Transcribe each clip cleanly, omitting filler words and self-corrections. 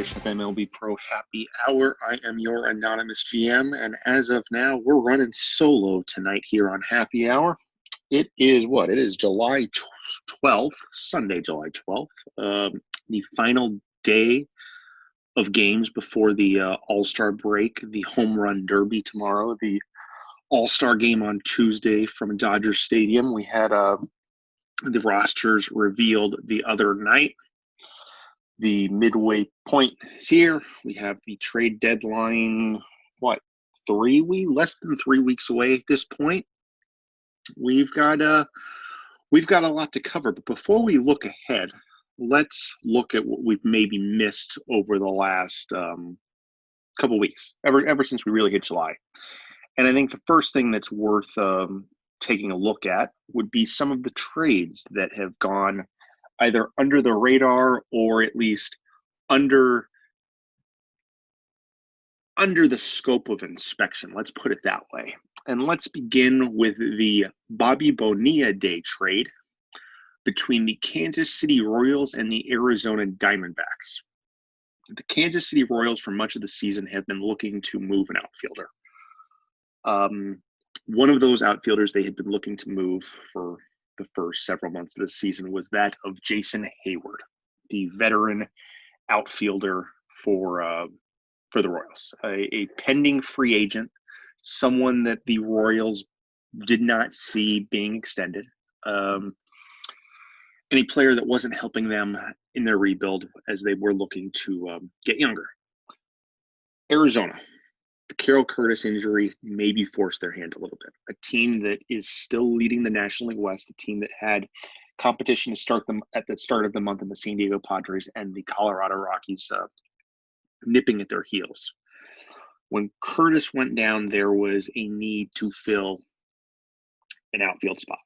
edition of MLB Pro Happy Hour. I am your anonymous GM, and as of now, we're running solo tonight here on Happy Hour. It is what? It is July 12th, Sunday, July 12th, the final day of games before the All-Star break, the Home Run Derby tomorrow, the All-Star game on Tuesday from Dodger Stadium. We had the rosters revealed the other night. The midway point is here. We have the trade deadline, less than 3 weeks away at this point. We've got a lot to cover, but before we look ahead, let's look at what we've maybe missed over the last couple weeks, ever since we really hit July. And I think the first thing that's worth taking a look at would be some of the trades that have gone either under the radar or at least under the scope of inspection. Let's put it that way. And let's begin with the Bobby Bonilla Day trade between the Kansas City Royals and the Arizona Diamondbacks. The Kansas City Royals for much of the season have been looking to move an outfielder. One of those outfielders they had been looking to move for the first several months of the season was that of Jason Hayward, the veteran outfielder for the Royals, a pending free agent, someone that the Royals did not see being extended, any player that wasn't helping them in their rebuild as they were looking to get younger. Arizona. The Carroll Curtis injury maybe forced their hand a little bit. A team that is still leading the National League West, a team that had competition to start them at the start of the month in the San Diego Padres and the Colorado Rockies nipping at their heels. When Curtis went down, there was a need to fill an outfield spot.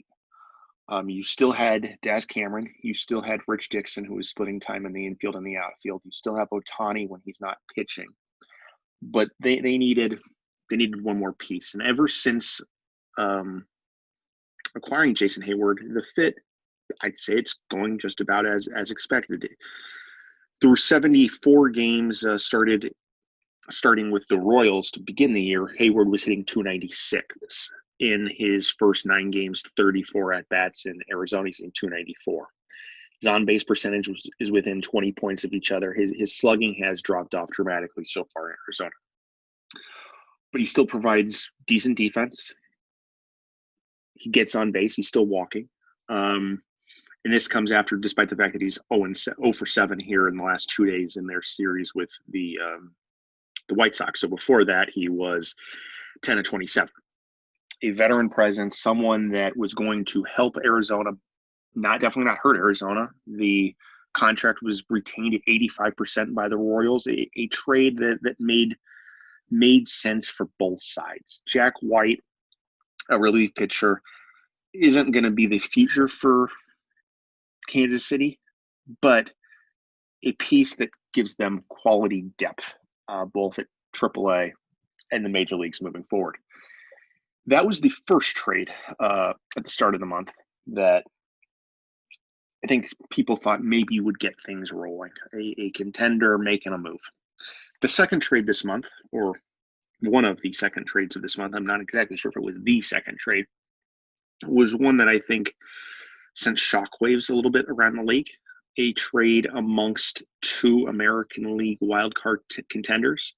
You still had Daz Cameron. You still had Rich Dixon, who was splitting time in the infield and the outfield. You still have Ohtani when he's not pitching. But they needed one more piece. And ever since acquiring Jason Hayward, the fit, I'd say it's going just about as expected. Through 74 games starting with the Royals to begin the year, Hayward was hitting .296. In his first 9 games, 34 at-bats in Arizona, he's in .294. His on-base percentage is within 20 points of each other. His slugging has dropped off dramatically so far in Arizona. But he still provides decent defense. He gets on base. He's still walking. And this comes after, despite the fact that he's 0 for 7 here in the last 2 days in their series with the White Sox. So before that, he was 10 of 27. A veteran presence, someone that was going to help Arizona, definitely not hurt Arizona. The contract was retained at 85% by the Royals, a trade that made sense for both sides. Jack White, a relief pitcher, isn't going to be the future for Kansas City, but a piece that gives them quality depth, both at AAA and the major leagues moving forward. That was the first trade at the start of the month that I think people thought maybe would get things rolling, a contender making a move. The second trade this month, or one of the second trades of this month, I'm not exactly sure if it was the second trade, was one that I think sent shockwaves a little bit around the league. A trade amongst 2 American League wildcard contenders.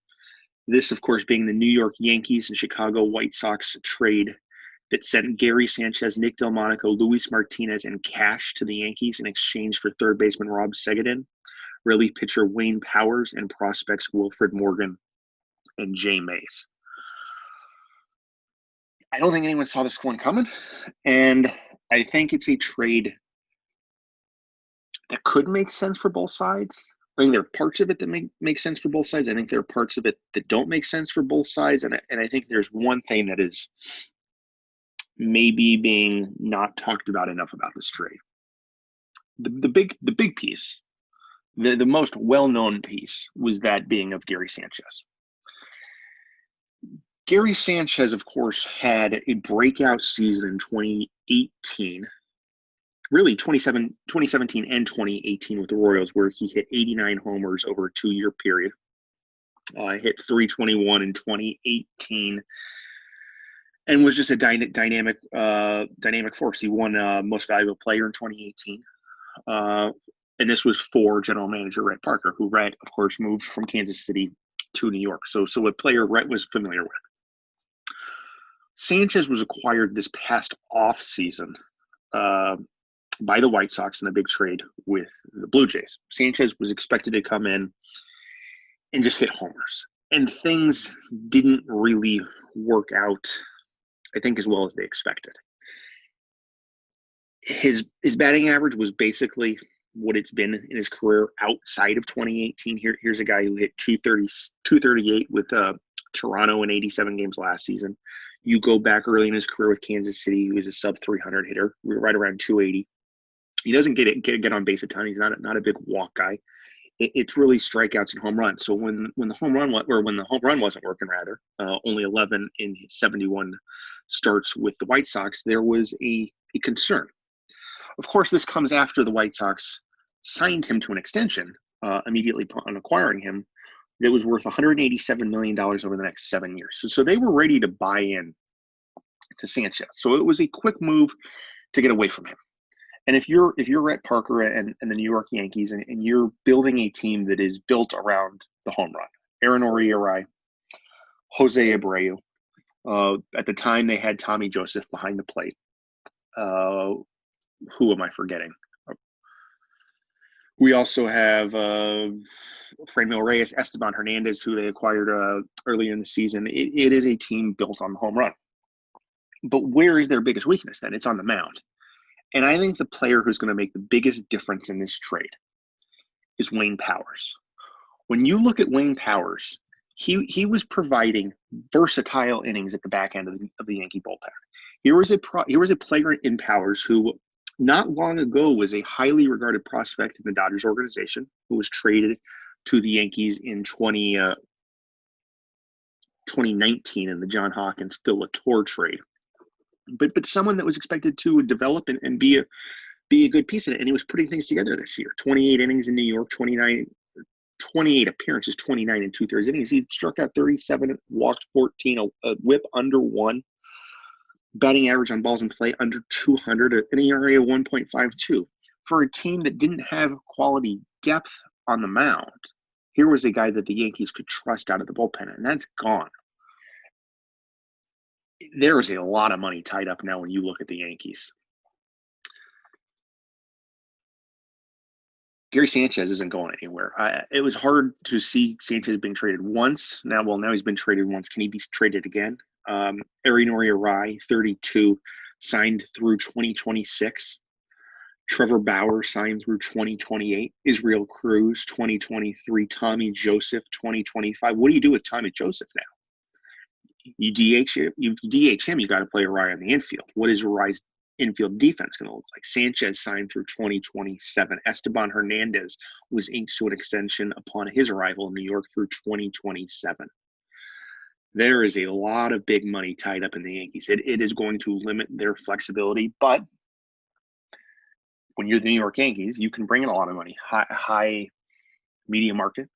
This, of course, being the New York Yankees and Chicago White Sox trade that sent Gary Sanchez, Nick Delmonico, Luis Martinez, and cash to the Yankees in exchange for third baseman Rob Segedin, relief pitcher Wayne Powers, and prospects Wilfred Morgan and Jay Mays. I don't think anyone saw this one coming, and I think it's a trade that could make sense for both sides. I think there are parts of it that make sense for both sides. I think there are parts of it that don't make sense for both sides. And I think there's one thing that is maybe being not talked about enough about this trade. The big piece, the most well-known piece, was that being of Gary Sanchez. Gary Sanchez, of course, had a breakout season in 2018 really 2017 and 2018 with the Royals, where he hit 89 homers over a 2-year period. Hit 321 in 2018, and was just a dynamic force. He won Most Valuable Player in 2018. And this was for general manager Rhett Parker, who Rhett, of course, moved from Kansas City to New York. So a player Rhett was familiar with. Sanchez was acquired this past offseason by the White Sox in a big trade with the Blue Jays. Sanchez was expected to come in and just hit homers. And things didn't really work out, I think, as well as they expected. His batting average was basically what it's been in his career outside of 2018. Here's a guy who hit 238 with Toronto in 87 games last season. You go back early in his career with Kansas City, he was a sub 300 hitter. We were right around 280. He doesn't get on base a ton. He's not a big walk guy. It's really strikeouts and home runs. So when the home run wasn't working, only 11 in 71 starts with the White Sox, there was a concern. Of course, this comes after the White Sox signed him to an extension immediately upon acquiring him that was worth $187 million over the next 7 years. So they were ready to buy in to Sanchez. So it was a quick move to get away from him. And if you're Rhett Parker and the New York Yankees and you're building a team that is built around the home run, Erinori Arai, Jose Abreu, at the time they had Tommy Joseph behind the plate. Who am I forgetting? We also have Franmil Reyes, Esteban Hernandez, who they acquired earlier in the season. It is a team built on the home run. But where is their biggest weakness then? It's on the mound. And I think the player who's going to make the biggest difference in this trade is Wayne Powers. When you look at Wayne Powers, he was providing versatile innings at the back end of the Yankee bullpen. Here was a player in Powers who not long ago was a highly regarded prospect in the Dodgers organization, who was traded to the Yankees in 2019 in the John Hawkins Phil Latour trade. But someone that was expected to develop and be a good piece in it, and he was putting things together this year. 28 innings in New York, 28 appearances, 29 and 2/3 innings. He struck out 37, walked 14, a whip under 1. Batting average on balls in play under 200, an ERA of 1.52. For a team that didn't have quality depth on the mound, here was a guy that the Yankees could trust out of the bullpen, and that's gone. There is a lot of money tied up now when you look at the Yankees. Gary Sanchez isn't going anywhere. It was hard to see Sanchez being traded once. Now he's been traded once. Can he be traded again? Erinori Arai, 32, signed through 2026. Trevor Bauer signed through 2028. Israel Cruz, 2023. Tommy Joseph, 2025. What do you do with Tommy Joseph now? You DH him, you got to play Arai on the infield. What is Arai's infield defense going to look like? Sanchez signed through 2027. Esteban Hernandez was inked to an extension upon his arrival in New York through 2027. There is a lot of big money tied up in the Yankees. It is going to limit their flexibility, but when you're the New York Yankees, you can bring in a lot of money. High media market,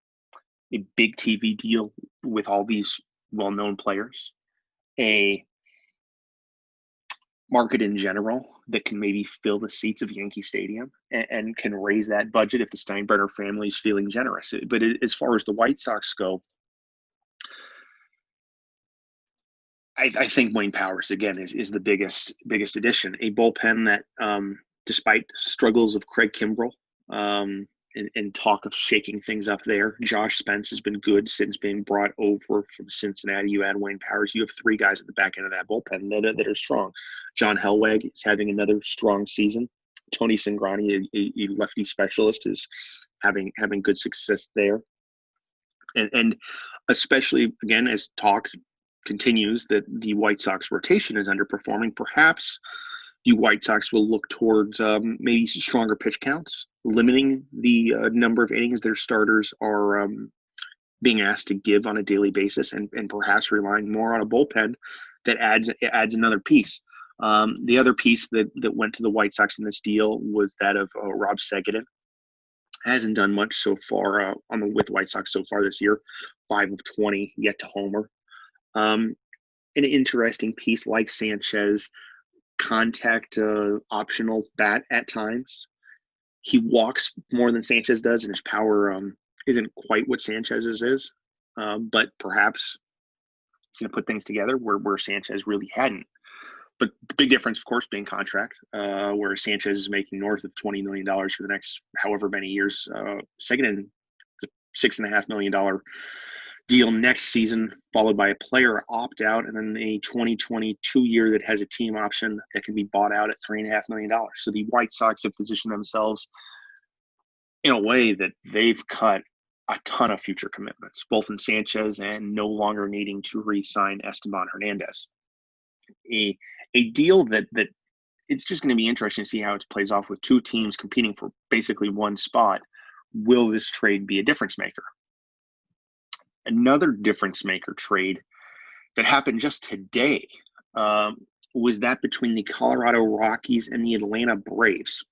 a big TV deal with all these well-known players, a market in general that can maybe fill the seats of Yankee Stadium and can raise that budget if the Steinbrenner family is feeling generous. But as far as the White Sox go, I think Wayne Powers, again, is the biggest addition. A bullpen that, despite struggles of Craig Kimbrell and talk of shaking things up there, Josh Spence has been good since being brought over from Cincinnati. You add Wayne Powers, you have 3 guys at the back end of that bullpen that are strong. John Helweg is having another strong season. Tony Cingrani, a lefty specialist, is having good success there. And especially, again, as talk continues that the White Sox rotation is underperforming, perhaps the White Sox will look towards maybe stronger pitch counts, limiting the number of innings their starters are being asked to give on a daily basis, and perhaps relying more on a bullpen that adds another piece. The other piece that went to the White Sox in this deal was that of Rob Segedin. Hasn't done much so far with the White Sox so far this year. 5 of 20 yet to homer. An interesting piece like Sanchez, contact optional bat at times. He walks more than Sanchez does, and his power isn't quite what Sanchez's is. But perhaps he's going to put things together where Sanchez really hadn't. But the big difference, of course, being contract, where Sanchez is making north of $20 million for the next however many years. Seguin, $6.5 million deal next season, followed by a player opt-out, and then a 2022 year that has a team option that can be bought out at $3.5 million. So the White Sox have positioned themselves in a way that they've cut a ton of future commitments, both in Sanchez and no longer needing to re-sign Esteban Hernandez. A deal that it's just going to be interesting to see how it plays off with two teams competing for basically one spot. Will this trade be a difference maker? Another difference maker trade that happened just today was that between the Colorado Rockies and the Atlanta Braves.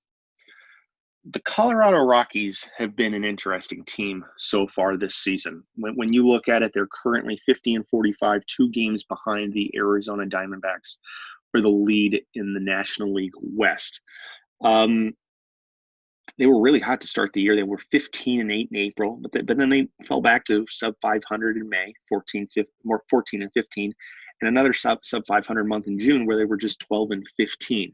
The Colorado Rockies have been an interesting team so far this season. When you look at it, they're currently 50-45, 2 games behind the Arizona Diamondbacks for the lead in the National League West. They were really hot to start the year. They were 15-8 in April, but then they fell back to sub 500 in May, 14 and 15, and another sub 500 month in June where they were just 12 and 15.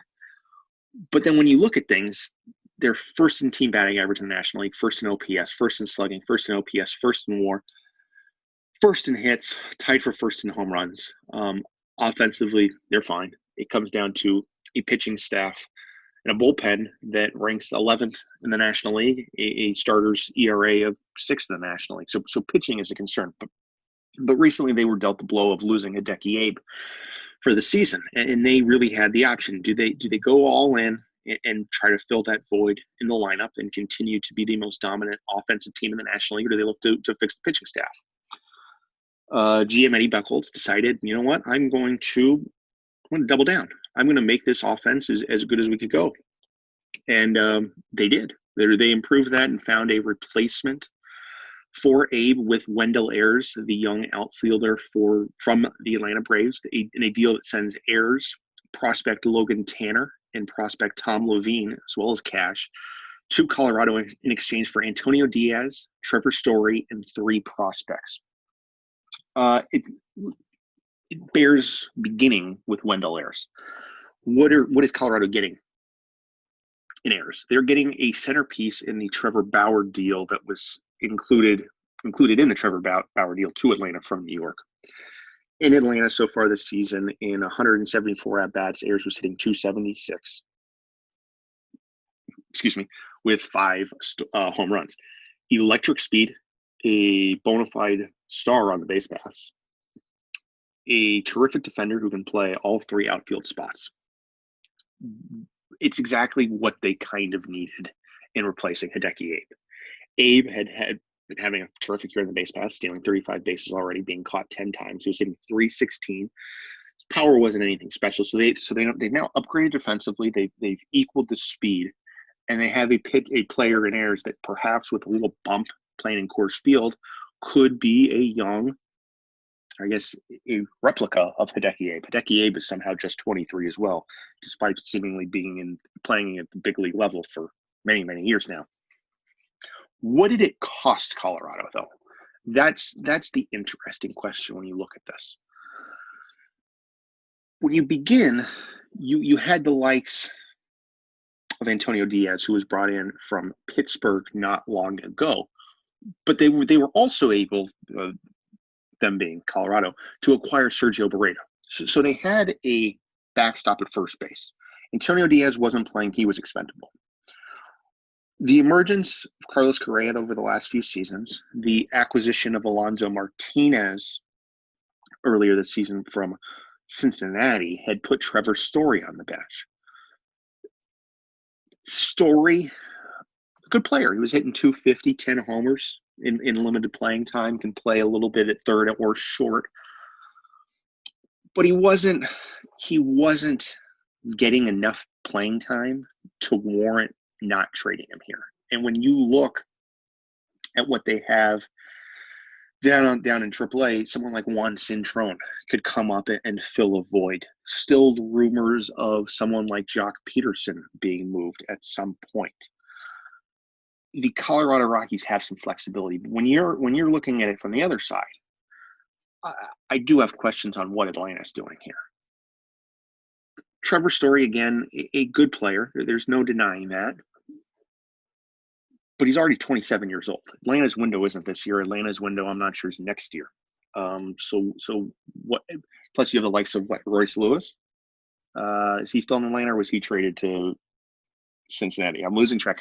But then when you look at things, they're first in team batting average in the National League, first in OPS, first in slugging, first in OPS, first in WAR, first in hits, tied for first in home runs. Offensively, they're fine. It comes down to a pitching staff and a bullpen that ranks 11th in the National League, a starter's ERA of 6th in the National League. So pitching is a concern. But recently they were dealt the blow of losing Hideki Abe for the season, and they really had the option. Do they go all in and try to fill that void in the lineup and continue to be the most dominant offensive team in the National League, or do they look to fix the pitching staff? GM Eddie Buchholz decided, you know what, I'm going to double down. I'm going to make this offense as good as we could go. And they did. They improved that and found a replacement for Abe with Wendell Ayers, the young outfielder from the Atlanta Braves, in a deal that sends Ayers, prospect Logan Tanner, and prospect Tom Levine, as well as cash, to Colorado in exchange for Antonio Diaz, Trevor Story, and 3 prospects. It bears beginning with Wendell Ayers. What is Colorado getting in Ayers? They're getting a centerpiece in the Trevor Bauer deal that was included in the Trevor Bauer deal to Atlanta from New York. In Atlanta so far this season, in 174 at-bats, Ayers was hitting 276. With 5 home runs. Electric speed, a bona fide star on the base paths, a terrific defender who can play all 3 outfield spots. It's exactly what they kind of needed in replacing Hideki Abe. Abe had been having a terrific year in the base paths, stealing 35 bases already, being caught 10 times. He was hitting 316. His power wasn't anything special, so they've now upgraded defensively. They've equaled the speed, and they have a player in Ayers that perhaps with a little bump playing in Coors Field could be a young, I guess, a replica of Hideki Abe. Hideki Abe is somehow just 23 as well, despite seemingly playing at the big league level for many, many years now. What did it cost Colorado, though? That's the interesting question when you look at this. When you begin, you had the likes of Antonio Diaz, who was brought in from Pittsburgh not long ago, but they were also able, them being Colorado, to acquire Sergio Barreto. So they had a backstop at first base. Antonio Diaz wasn't playing. He was expendable. The emergence of Carlos Correa over the last few seasons, the acquisition of Alonso Martinez earlier this season from Cincinnati had put Trevor Story on the bench. Story, good player. He was hitting 250, 10 homers in limited playing time, can play a little bit at third or short. But he wasn't getting enough playing time to warrant not trading him here. And when you look at what they have down in AAA, someone like Juan Cintrón could come up and fill a void. Still rumors of someone like Jock Peterson being moved at some point. The Colorado Rockies have some flexibility, but when you're looking at it from the other side, I do have questions on what Atlanta's doing here. Trevor Story, again, a good player. There's no denying that. But he's already 27 years old. Atlanta's window isn't this year. Atlanta's window, I'm not sure, is next year. So what? Plus, you have the likes of Royce Lewis. Is he still in Atlanta, or was he traded to Cincinnati? I'm losing track.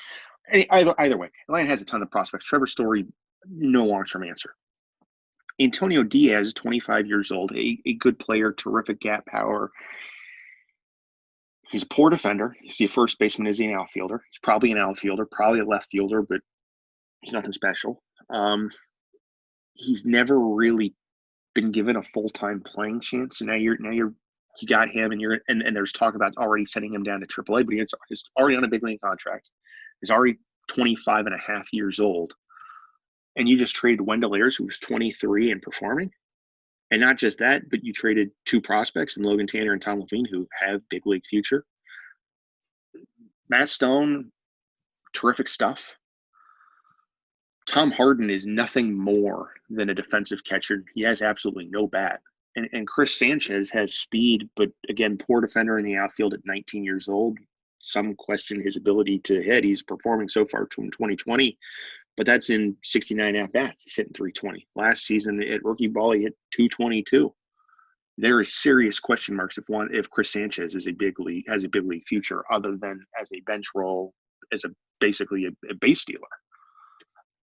Either way, Atlanta has a ton of prospects. Trevor Story, no long-term answer. Antonio Diaz, 25 years old, a good player, terrific gap power. He's a poor defender. He's a first baseman, is he an outfielder? He's probably an outfielder, probably a left fielder, but he's nothing special. He's never really been given a full-time playing chance. So now you got him, and there's talk about already sending him down to AAA, but he's already on a big league contract. He's already 25 and a half years old. And you just traded Wendell Ayers, who was 23 and performing. And not just that, but you traded two prospects in Logan Tanner and Tom Levine, who have big league future. Matt Stone, terrific stuff. Tom Harden is nothing more than a defensive catcher. He has absolutely no bat. And Chris Sanchez has speed, but again, poor defender in the outfield at 19 years old. Some question his ability to hit. He's performing so far in 2020. But that's in 69 at-bats. He's hitting 320. Last season at rookie ball, he hit 222. There are serious question marks if Chris Sanchez has a big league future, other than as a bench role, as basically a base stealer.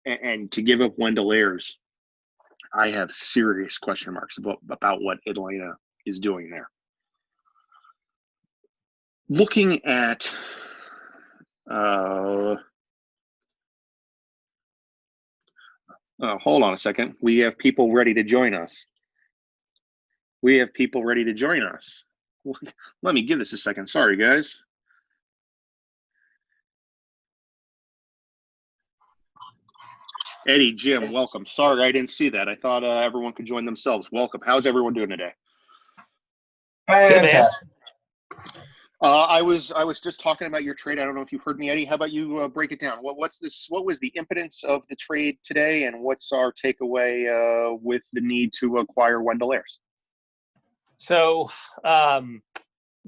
And to give up Wendell Ayers, I have serious question marks about what Atlanta is doing there. Looking at hold on a second. We have people ready to join us. Let me give this a second. Sorry, guys. Eddie, Jim, welcome. Sorry, I didn't see that. I thought everyone could join themselves. Welcome. How's everyone doing today? Fantastic. I was just talking about your trade. I don't know if you heard me, Eddie. How about you break it down? What was the impotence of the trade today, and what's our takeaway with the need to acquire Wendell Ayers? So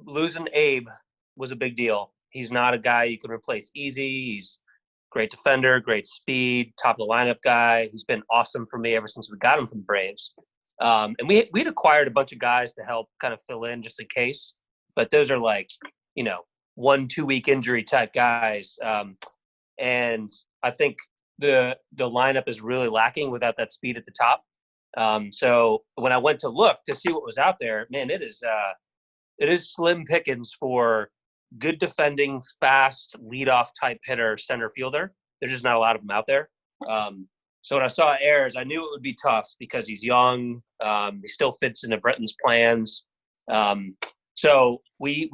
losing Abe was a big deal. He's not a guy you can replace easy. He's a great defender, great speed, top of the lineup guy. He's been awesome for me ever since we got him from the Braves. And we'd acquired a bunch of guys to help kind of fill in just in case. But those are 1-2 week injury type guys. And I think the lineup is really lacking without that speed at the top. So when I went to look to see what was out there, man, it is slim pickings for good defending, fast leadoff type hitter, center fielder. There's just not a lot of them out there. So when I saw Ayers, I knew it would be tough because he's young. He still fits into Brenton's plans. So we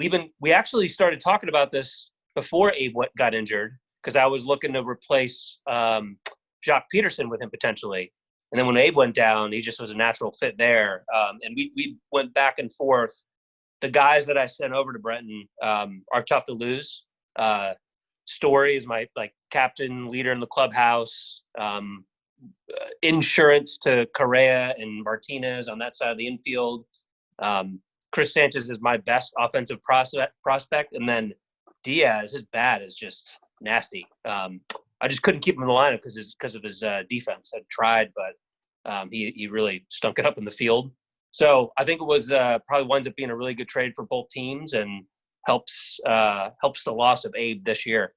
actually started talking about this before Abe got injured, because I was looking to replace Jock Peterson with him potentially. And then when Abe went down, he just was a natural fit there. And we went back and forth. The guys that I sent over to Brenton are tough to lose. Story is my captain, leader in the clubhouse. Insurance to Correa and Martinez on that side of the infield. Chris Sanchez is my best offensive prospect. And then Diaz, his bat is just nasty. I just couldn't keep him in the lineup because of his defense. I tried, but he really stunk it up in the field. So I think it was probably winds up being a really good trade for both teams and helps the loss of Abe this year.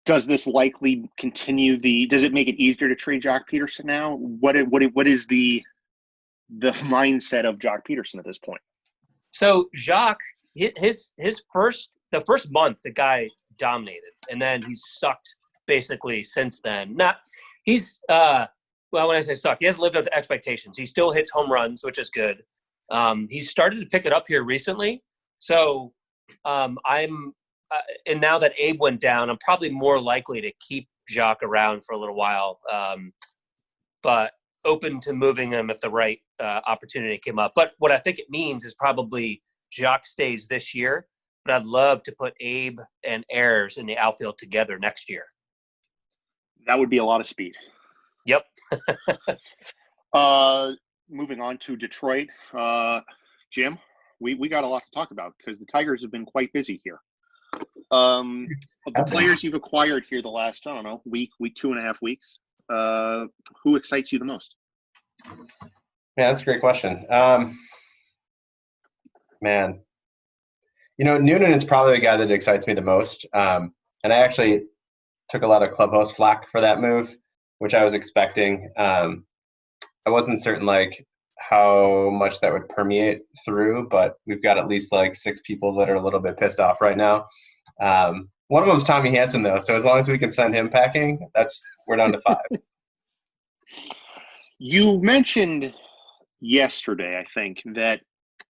Does this likely continue does it make it easier to trade Jock Peterson now? What is the mindset of Jock Peterson at this point? So Jock, the first month, the guy dominated, and then he's sucked basically since then. When I say sucked, he hasn't lived up to expectations. He still hits home runs, which is good. He's started to pick it up here recently, So and now that Abe went down, I'm probably more likely to keep Jacques around for a little while, but open to moving him if the right opportunity came up. But what I think it means is probably Jacques stays this year, but I'd love to put Abe and Ayers in the outfield together next year. That would be a lot of speed. Yep. Moving on to Detroit, Jim, we got a lot to talk about because the Tigers have been quite busy here. Of the players you've acquired here the last, I don't know, week, 2.5 weeks, who excites you the most? Yeah, that's a great question. Man, Noonan is probably the guy that excites me the most. And I actually took a lot of clubhouse flack for that move, which I was expecting. I wasn't certain how much that would permeate through, but we've got at least 6 people that are a little bit pissed off right now. One of them is Tommy Hanson, though, so as long as we can send him packing, we're down to 5. You mentioned yesterday, I think, that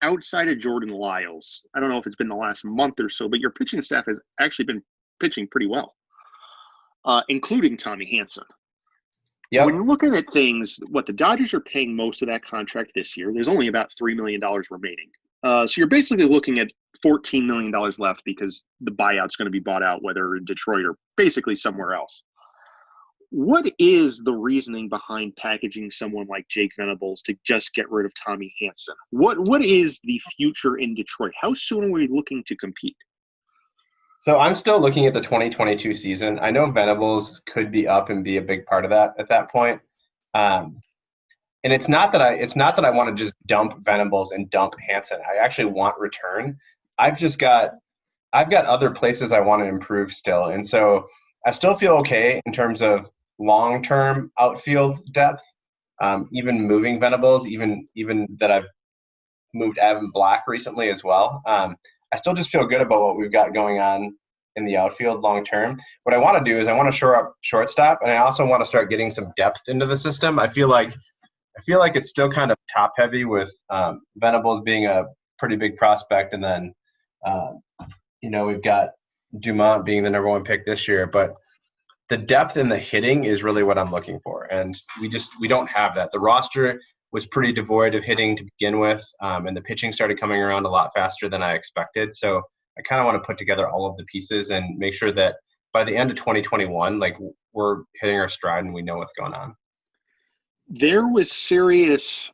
outside of Jordan Lyles, I don't know if it's been the last month or so, but your pitching staff has actually been pitching pretty well, including Tommy Hanson. Yep. When looking at things, the Dodgers are paying most of that contract this year. There's only about $3 million remaining. So you're basically looking at $14 million left because the buyout's going to be bought out, whether in Detroit or basically somewhere else. What is the reasoning behind packaging someone like Jake Venables to just get rid of Tommy Hanson? What is the future in Detroit? How soon are we looking to compete? So I'm still looking at the 2022 season. I know Venables could be up and be a big part of that at that point. And it's not that I want to just dump Venables and dump Hanson. I actually want return. I've got other places I want to improve still. And so I still feel okay in terms of long-term outfield depth, even moving Venables, even that I've moved Evan Black recently as well. I still just feel good about what we've got going on in the outfield long term. What I want to do is I want to shore up shortstop, and I also want to start getting some depth into the system. I feel like it's still kind of top heavy with Venables being a pretty big prospect, and then we've got Dumont being the number 1 pick this year. But the depth in the hitting is really what I'm looking for, and we don't have that. The roster was pretty devoid of hitting to begin with, and the pitching started coming around a lot faster than I expected. So I kind of want to put together all of the pieces and make sure that by the end of 2021, we're hitting our stride and we know what's going on. There was serious,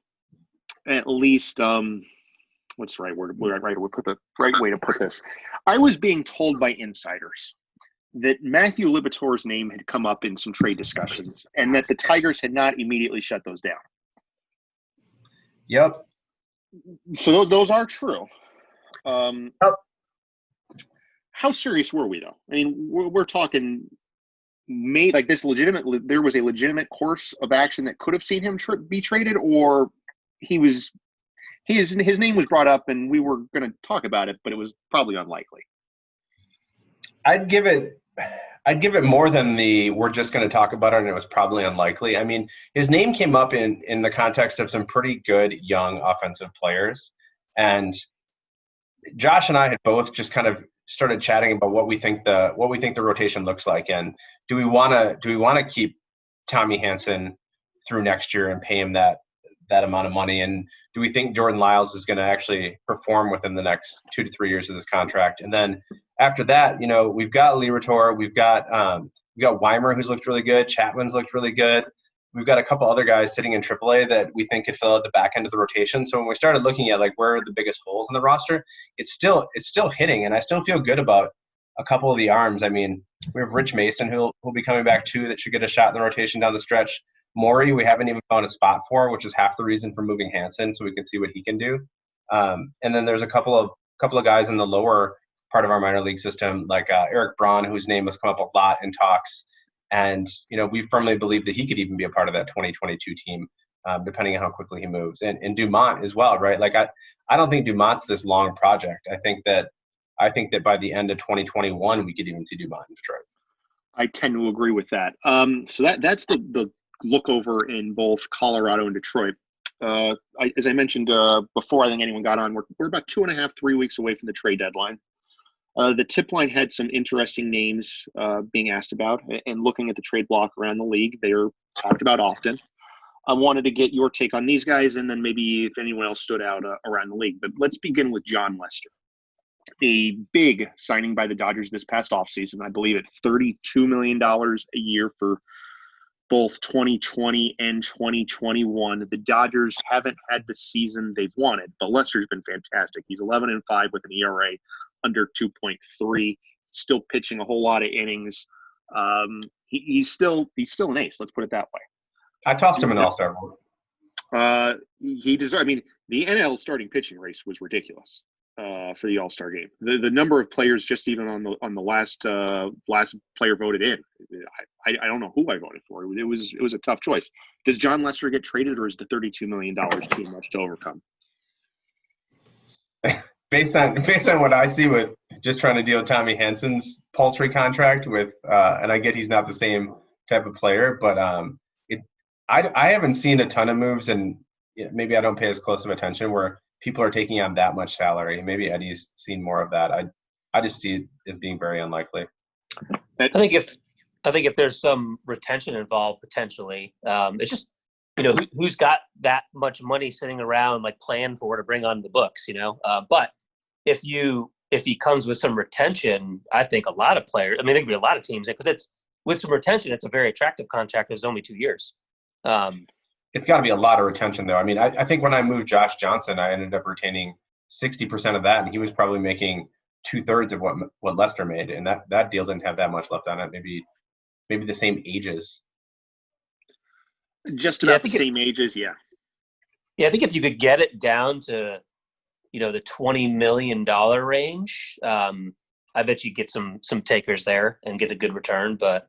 at least, what's the right word? The right way to put this. I was being told by insiders that Matthew Liberatore's name had come up in some trade discussions and that the Tigers had not immediately shut those down. Yep. So those are true. Yep. How serious were we, though? I mean, we're talking this legitimate. There was a legitimate course of action that could have seen him be traded, or his name was brought up and we were going to talk about it, but it was probably unlikely. I'd give it more than we're just going to talk about it and it was probably unlikely. I mean, his name came up in the context of some pretty good young offensive players. And Josh and I had both just kind of started chatting about what we think the rotation looks like. And do we want to keep Tommy Hanson through next year and pay him that amount of money? And do we think Jordan Lyles is going to actually perform within the next 2 to 3 years of this contract? And then after that, we've got Liberatore, we've got Weimer, who's looked really good. Chapman's looked really good. We've got a couple other guys sitting in AAA that we think could fill out the back end of the rotation. So when we started looking at where are the biggest holes in the roster, it's still hitting, and I still feel good about a couple of the arms. I mean, we have Rich Mason who'll be coming back too, that should get a shot in the rotation down the stretch. Maury, we haven't even found a spot for, which is half the reason for moving Hanson, so we can see what he can do. And then there's a couple of guys in the lower part of our minor league system, like Eric Braun, whose name has come up a lot in talks. And, we firmly believe that he could even be a part of that 2022 team, depending on how quickly he moves. And Dumont as well, right? I don't think Dumont's this long project. I think that by the end of 2021, we could even see Dumont in Detroit. I tend to agree with that. So that's the look over in both Colorado and Detroit. As I mentioned before, I think anyone got on, we're about 2.5, 3 weeks away from the trade deadline. The tip line had some interesting names being asked about, and looking at the trade block around the league, they are talked about often. I wanted to get your take on these guys, and then maybe if anyone else stood out around the league. But let's begin with John Lester, a big signing by the Dodgers this past offseason. I believe at $32 million a year for both 2020 and 2021. The Dodgers haven't had the season they've wanted, but Lester's been fantastic. He's 11-5 with an ERA under 2.3, still pitching a whole lot of innings. He's still an ace. Let's put it that way. I tossed him an All-Star vote. He deserves. I mean, the NL starting pitching race was ridiculous for the All-Star game. The number of players, just even on the last player voted in, I don't know who I voted for. It was a tough choice. Does John Lester get traded, or is the $32 million too much to overcome? Based on what I see with just trying to deal with Tommy Hansen's paltry contract with, and I get he's not the same type of player, but I haven't seen a ton of moves, and maybe I don't pay as close of attention where people are taking on that much salary. Maybe Eddie's seen more of that. I just see it as being very unlikely. I think if there's some retention involved potentially, it's just who's got that much money sitting around like planned for to bring on the books, But if he comes with some retention, I think a lot of players. I mean, there could be a lot of teams because it's with some retention. It's a very attractive contract. It's only 2 years. It's got to be a lot of retention, though. I mean, I think when I moved Josh Johnson, I ended up retaining 60% of that, and he was probably making 2/3 of what Lester made, and that deal didn't have that much left on it. Maybe the same ages. Just about the same ages, yeah. Yeah, I think if you could get it down to, the $20 million range, I bet you get some takers there and get a good return, but.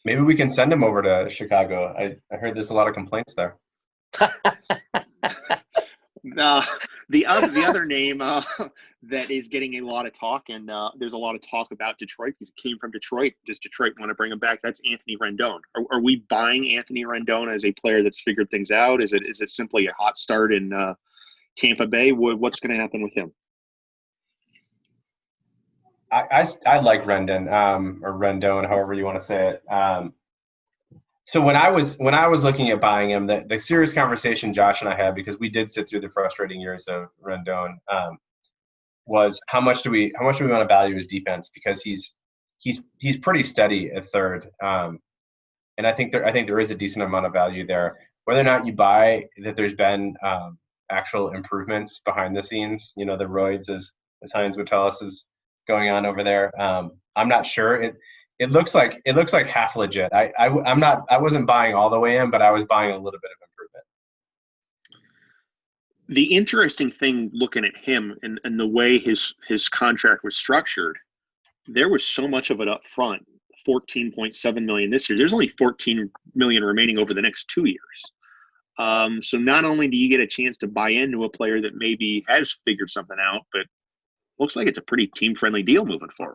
Maybe we can send him over to Chicago. I heard there's a lot of complaints there. The other name that is getting a lot of talk, and there's a lot of talk about Detroit because he came from Detroit. Does Detroit want to bring him back? That's Anthony Rendon. Are we buying Anthony Rendon as a player that's figured things out? Is it simply a hot start in Tampa Bay? What's going to happen with him? I like Rendon, or Rendon, however you want to say it. So when I was looking at buying him, the serious conversation Josh and I had, because we did sit through the frustrating years of Rendon, was how much do we want to value his defense, because he's pretty steady at third, and I think there is a decent amount of value there. Whether or not you buy that there's been actual improvements behind the scenes, the roids, as Hines would tell us, is going on over there. I'm not sure. It looks like half legit. I wasn't buying all the way in, but I was buying a little bit of improvement. The interesting thing looking at him and the way his contract was structured, there was so much of it up front, $14.7 million this year. There's only $14 million remaining over the next 2 years. So not only do you get a chance to buy into a player that maybe has figured something out, but looks like it's a pretty team-friendly deal moving forward.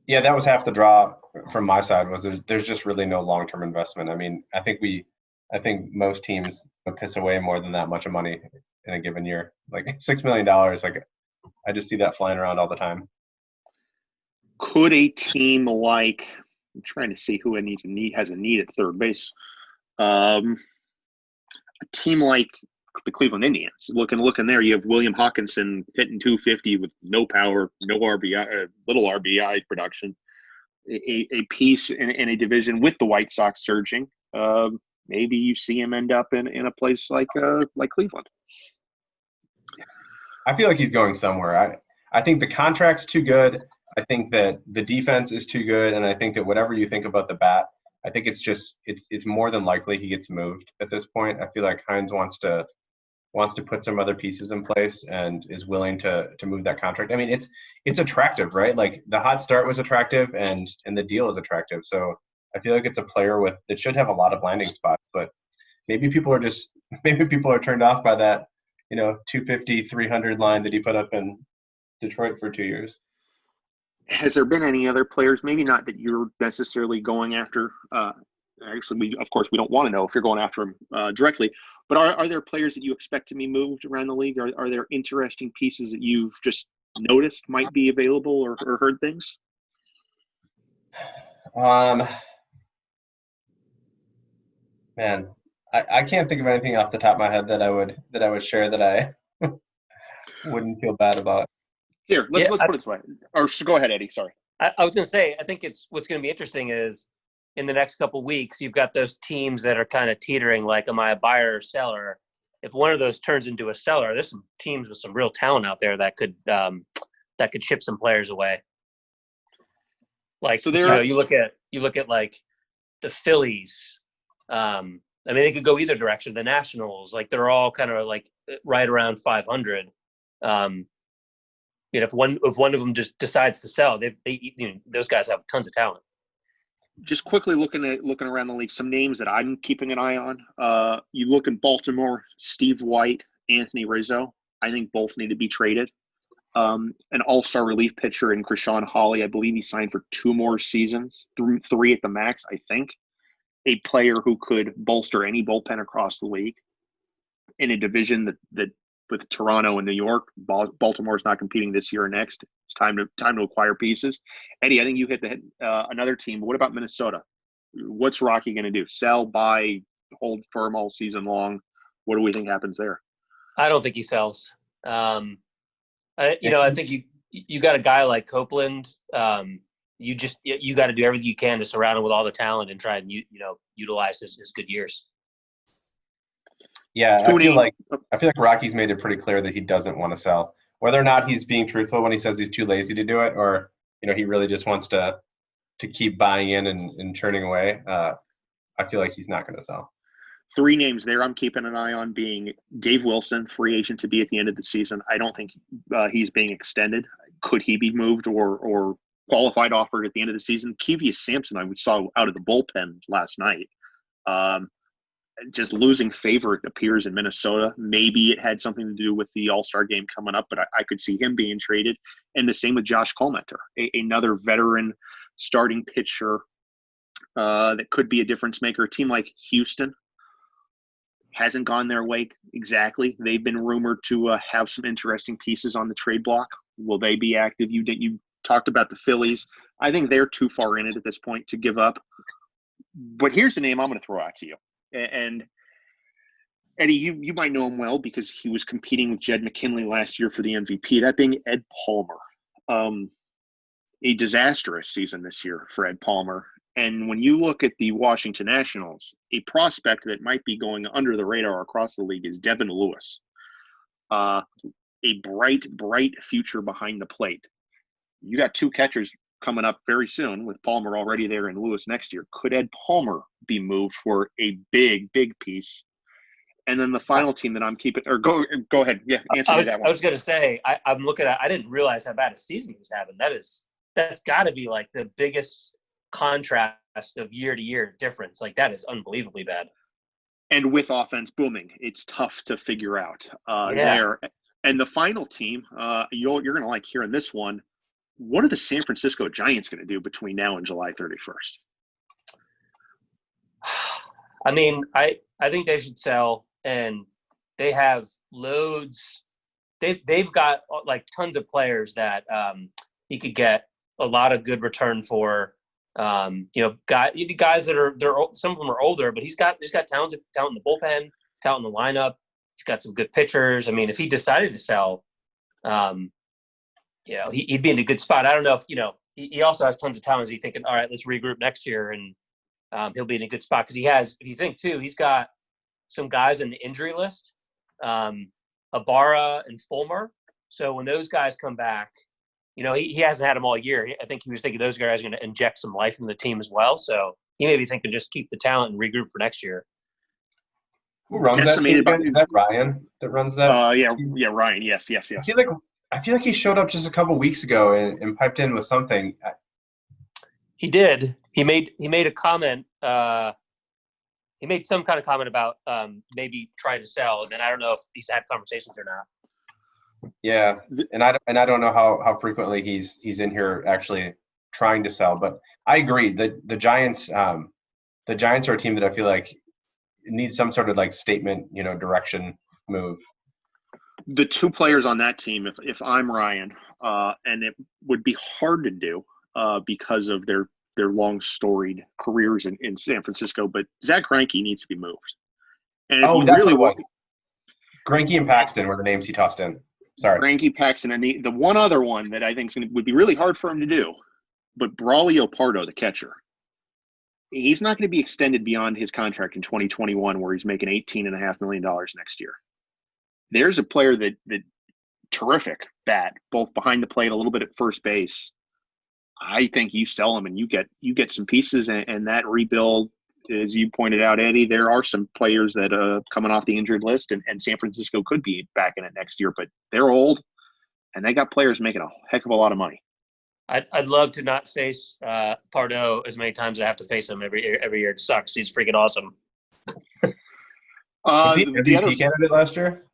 Yeah, that was half the draw from my side. Was there's just really no long-term investment. I mean, I think most teams would piss away more than that much of money in a given year. Like $6 million. Like, I just see that flying around all the time. Could a team like, I'm trying to see who has a need at third base. A team like the Cleveland Indians. Looking there, you have William Hawkinson hitting 250 with no power, no RBI, little RBI production. A piece in a division with the White Sox surging. Maybe you see him end up in a place like Cleveland. I feel like he's going somewhere. I think the contract's too good. I think that the defense is too good, and I think that whatever you think about the bat, I think it's more than likely he gets moved at this point. I feel like Hines wants to put some other pieces in place and is willing to move that contract. I mean, it's attractive, right? Like the hot start was attractive and the deal is attractive. So I feel like it's a player that should have a lot of landing spots, but maybe people are turned off by that, 250, 300 line that he put up in Detroit for 2 years. Has there been any other players, maybe not that you're necessarily going after actually, of course, we don't want to know if you're going after him directly. But are there players that you expect to be moved around the league? Are there interesting pieces that you've just noticed might be available or heard things? Man, I can't think of anything off the top of my head that I would share that I wouldn't feel bad about. Here, let's put it this way. Or go ahead, Eddie. Sorry. I was going to say, I think what's going to be interesting is in the next couple of weeks, you've got those teams that are kind of teetering, like, am I a buyer or seller? If one of those turns into a seller, there's some teams with some real talent out there that could ship some players away. Like, so you look at like the Phillies. I mean, they could go either direction. The Nationals, like, they're all kind of like right around 500. If one of them just decides to sell, those guys have tons of talent. Just quickly looking around the league, some names that I'm keeping an eye on. You look in Baltimore, Steve White, Anthony Rizzo. I think both need to be traded. An all-star relief pitcher in Krishan Hawley. I believe he signed for 2 more seasons, 3 at the max, I think. A player who could bolster any bullpen across the league in a division that with Toronto and New York, Baltimore's not competing this year or next. It's time to acquire pieces. Eddie, I think you hit another team. What about Minnesota? What's Rocky going to do? Sell, buy, hold firm all season long? What do we think happens there? I don't think he sells. I think you got a guy like Copeland. You got to do everything you can to surround him with all the talent and try and utilize his good years. Yeah, I feel like Rocky's made it pretty clear that he doesn't want to sell. Whether or not he's being truthful when he says he's too lazy to do it, or he really just wants to keep buying in and churning away. I feel like he's not going to sell. 3 names there I'm keeping an eye on being Dave Wilson, free agent to be at the end of the season. I don't think he's being extended. Could he be moved or qualified offered at the end of the season? Kevius Sampson, we saw out of the bullpen last night. Just losing favor, it appears, in Minnesota. Maybe it had something to do with the All-Star game coming up, but I could see him being traded. And the same with Josh Collmenter, another veteran starting pitcher that could be a difference maker. A team like Houston hasn't gone their way exactly. They've been rumored to have some interesting pieces on the trade block. Will they be active? You talked about the Phillies. I think they're too far in it at this point to give up. But here's the name I'm going to throw out to you. And Eddie, you might know him well because he was competing with Jed McKinley last year for the MVP. That being Ed Palmer. A disastrous season this year for Ed Palmer. And when you look at the Washington Nationals, a prospect that might be going under the radar across the league is Devin Lewis. A bright future behind the plate. You got 2 catchers coming up very soon with Palmer already there and Lewis next year. Could Ed Palmer be moved for a big piece? And then the final team that I'm keeping, or go ahead. Yeah, answer that one. I was going to say, I'm looking at, I didn't realize how bad a season he was having. That's got to be like the biggest contrast of year to year difference. Like, that is unbelievably bad. And with offense booming, it's tough to figure out there. And the final team, you're going to like hearing this one. What are the San Francisco Giants going to do between now and July 31st? I mean, I think they should sell, and they have loads. They've got like tons of players that he could get a lot of good return for. Guys that some of them are older, but he's got talent in the bullpen, talent in the lineup. He's got some good pitchers. I mean, if he decided to sell, he'd be in a good spot. I don't know if, he also has tons of talent. Is he thinking, all right, let's regroup next year, and he'll be in a good spot? Because he has, if you think too, he's got some guys in the injury list, Ibarra and Fulmer. So when those guys come back, he hasn't had them all year. I think he was thinking those guys are going to inject some life in the team as well. So he may be thinking just keep the talent and regroup for next year. Who runs that team again? Is that Ryan that runs that? Yeah, Ryan. Yes. I feel like he showed up just a couple weeks ago and piped in with something. He did. He made a comment. He made some kind of comment about maybe trying to sell, and then I don't know if he's had conversations or not. Yeah, and I don't know how frequently he's in here actually trying to sell, but I agree that the Giants the Giants are a team that I feel like needs some sort of like statement, direction move. The two players on that team, if I'm Ryan, and it would be hard to do because of their long storied careers in San Francisco, but Zach Greinke needs to be moved. And if That's really what it was. Greinke and Paxton were the names he tossed in. Sorry. Greinke, Paxton, and the one other one that I think would be really hard for him to do, but Braulio Pardo, the catcher. He's not going to be extended beyond his contract in 2021 where he's making $18.5 million next year. There's a player that terrific bat, both behind the plate, a little bit at first base. I think you sell him and you get some pieces, and that rebuild, as you pointed out, Eddie, there are some players that coming off the injured list, and San Francisco could be back in it next year, but they're old, and they got players making a heck of a lot of money. I'd love to not face Pardo as many times as I have to face him every year. It sucks. He's freaking awesome. Was he MVP candidate last year?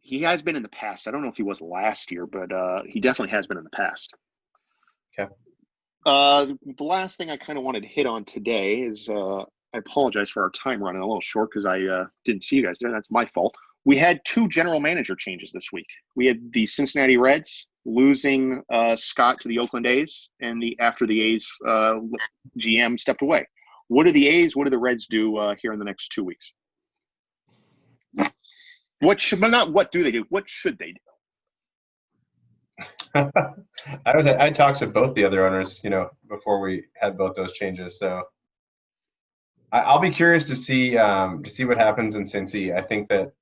He has been in the past. I don't know if he was last year, but he definitely has been in the past. Okay. The last thing I kind of wanted to hit on today is I apologize for our time running a little short because I didn't see you guys there. That's my fault. We had 2 general manager changes this week. We had the Cincinnati Reds losing Scott to the Oakland A's, and after the A's GM stepped away. What do the A's, what do the Reds do here in the next 2 weeks? Not what do they do? What should they do? I talked to both the other owners, before we had both those changes. So I'll be curious to see what happens in Cincy. I think that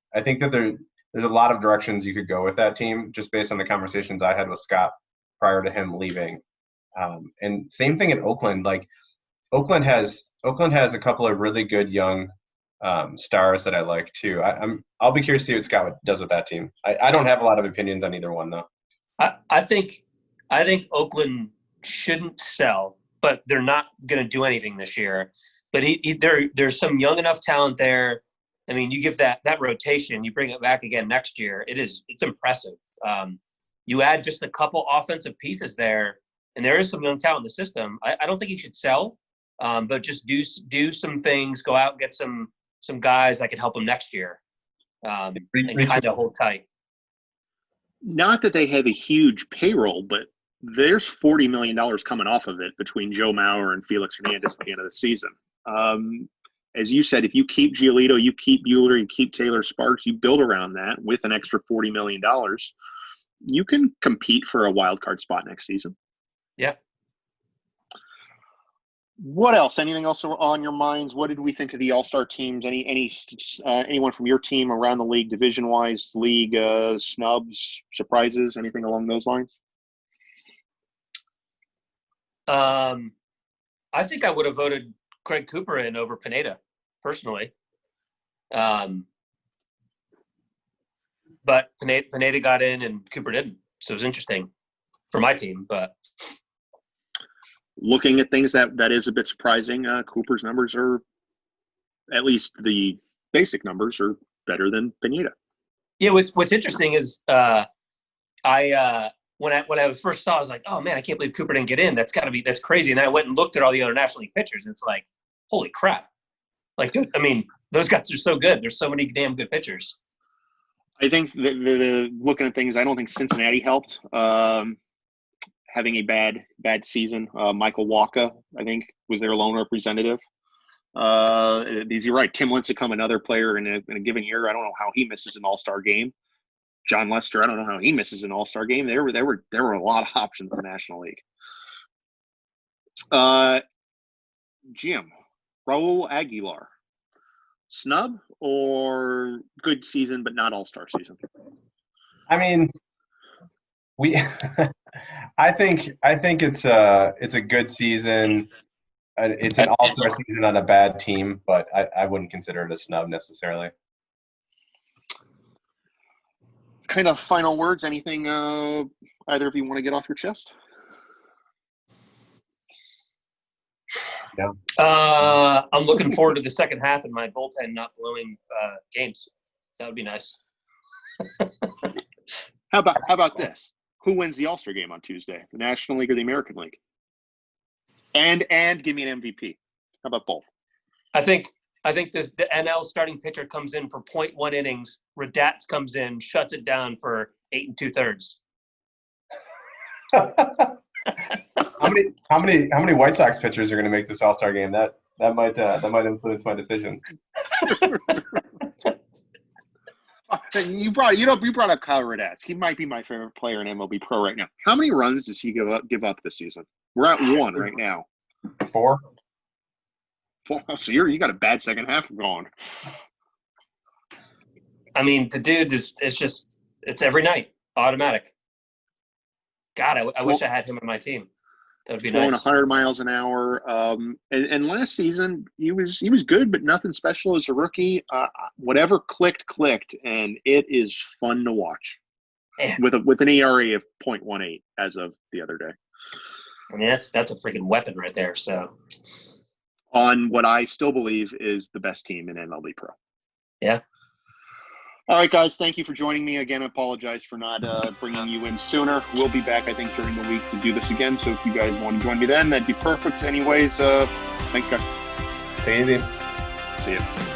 there's a lot of directions you could go with that team, just based on the conversations I had with Scott prior to him leaving. And same thing in Oakland. Like Oakland has a couple of really good young stars that I like too. I'll be curious to see what Scott does with that team. I don't have a lot of opinions on either one though. I think Oakland shouldn't sell, but they're not going to do anything this year. But there's some young enough talent there. I mean, you give that rotation, you bring it back again next year. It's impressive. You add just a couple offensive pieces there, and there is some young talent in the system. I don't think you should sell, but just do some things. Go out and get some guys that can help them next year, and kind of hold tight. Not that they have a huge payroll, but there's $40 million coming off of it between Joe Mauer and Felix Hernandez at the end of the season. As you said, if you keep Giolito, you keep Buehler, you keep Taylor Sparks, you build around that with an extra $40 million, you can compete for a wild card spot next season. Yeah. What else? Anything else on your minds? What did we think of the All-Star teams? Anyone from your team around the league, division-wise, league snubs, surprises, anything along those lines? I think I would have voted Craig Cooper in over Pineda, personally. But Pineda got in and Cooper didn't. So it was interesting for my team. But looking at things, that is a bit surprising. Cooper's numbers are, at least the basic numbers, are better than Pineda. Yeah, what's interesting is when I first saw, I was like, oh man, I can't believe Cooper didn't get in. That's crazy. And then I went and looked at all the other National League pitchers, and it's like, holy crap! Like, I mean, those guys are so good. There's so many damn good pitchers. I think the looking at things, I don't think Cincinnati helped having a bad season. Michael Wacha, I think, was their lone representative. Because you're right, Tim Lincecum, another player in a given year, I don't know how he misses an All-Star game. John Lester, I don't know how he misses an All-Star game. There were a lot of options in the National League. Jim, Raul Aguilar, snub or good season but not All-Star season? I mean, I think it's a good season. It's an All-Star season on a bad team, but I wouldn't consider it a snub necessarily. Kind of final words, anything either of you want to get off your chest? Yeah. I'm looking forward to the second half and my bullpen not blowing games. That would be nice. How about this? Who wins the All-Star game on Tuesday? The National League or the American League? And give me an MVP. How about both? I think the NL starting pitcher comes in for 0.1 innings. Radatz comes in, shuts it down for 8 2/3. How many White Sox pitchers are going to make this All-Star game? That might influence my decision. You brought up Kyle Radatz. He might be my favorite player in MLB Pro right now. How many runs does he give up this season? We're at 1 right now. 4. So you got a bad second half going. I mean, the dude it's every night, automatic. God, I wish I had him on my team. That would be Throwing nice. 100 miles an hour. And last season he was good, but nothing special as a rookie. Whatever clicked, and it is fun to watch. Man. With an ERA of 0.18 as of the other day. I mean, that's a freaking weapon right there. So, on what I still believe is the best team in MLB Pro. Yeah. All right, guys. Thank you for joining me again. I apologize for not bringing you in sooner. We'll be back, I think, during the week to do this again. So if you guys want to join me then, that'd be perfect. Anyways, thanks, guys. Take it easy. See you.